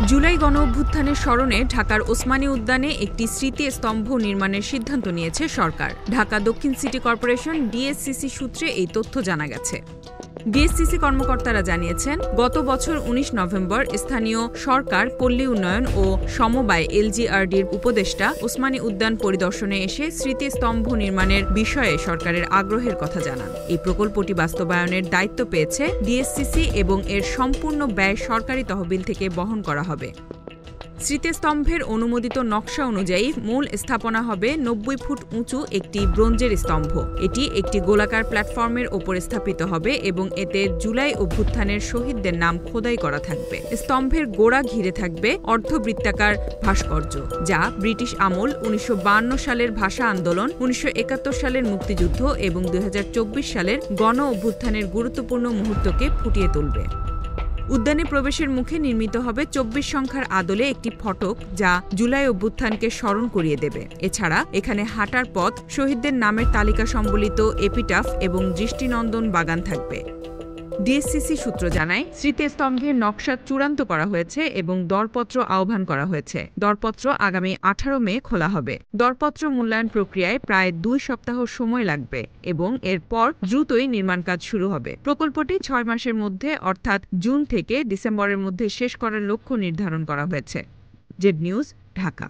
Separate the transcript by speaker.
Speaker 1: জুলাই গণঅভ্যুত্থানের স্মরণে ঢাকার ওসমানী উদ্যানে একটি স্মৃতিস্তম্ভ নির্মাণের সিদ্ধান্ত নিয়েছে সরকার। ঢাকা দক্ষিণ সিটি কর্পোরেশন ডিএসসিসি সূত্রে এই তথ্য জানা গেছে। ডিএসসিসি কর্মকর্তারা জানিয়েছেন, গত বছর ১৯ নভেম্বর স্থানীয় সরকার, পল্লী উন্নয়ন ও সমবায় এলজিআরডির উপদেষ্টা ওসমানী উদ্যান পরিদর্শনে এসে স্মৃতিস্তম্ভ নির্মাণের বিষয়ে সরকারের আগ্রহের কথা জানান। এই প্রকল্পটি বাস্তবায়নের দায়িত্ব পেয়েছে ডিএসসিসি এবং এর সম্পূর্ণ ব্যয় সরকারি তহবিল থেকে বহন করা হবে। স্মৃতিস্তম্ভের অনুমোদিত নকশা অনুযায়ী মূল স্থাপনা হবে ৯০ ফুট উঁচু একটি ব্রোঞ্জের স্তম্ভ। এটি একটি গোলাকার প্ল্যাটফর্মের ওপর স্থাপিত হবে এবং এতে জুলাই অভ্যুত্থানের শহীদদের নাম খোদাই করা থাকবে। স্তম্ভের গোড়া ঘিরে থাকবে অর্ধবৃত্তাকার ভাস্কর্য, যা ব্রিটিশ আমল, ১৯৫২ সালের ভাষা আন্দোলন, ১৯৭১ সালের মুক্তিযুদ্ধ এবং ২০২৪ সালের গণ অভ্যুত্থানের গুরুত্বপূর্ণ মুহূর্তকে ফুটিয়ে তুলবে। উদ্যানে প্রবেশের মুখে নির্মিত হবে ২৪ সংখ্যার আদলে একটি ফটক, যা জুলাই অভ্যুত্থানকে স্মরণ করিয়ে দেবে। এছাড়া এখানে হাঁটার পথ, শহীদদের নামের তালিকা সম্বলিত এপিটাফ এবং দৃষ্টিনন্দন বাগান থাকবে। ডিএসসিসি সূত্র জানায়, স্মৃতিস্তম্ভের নকশা চূড়ান্ত করা হয়েছে এবং দরপত্র আহ্বান করা হয়েছে। দরপত্র আগামী ১৮ মে খোলা হবে। দরপত্র মূল্যায়ন প্রক্রিয়ায় প্রায় ২ সপ্তাহ সময় লাগবে এবং এরপর দ্রুতই নির্মাণ কাজ শুরু হবে। প্রকল্পটি ৬ মাসের মধ্যে, অর্থাৎ জুন থেকে ডিসেম্বরের মধ্যে শেষ করার লক্ষ্য নির্ধারণ করা হয়েছে। Z news, Dhaka.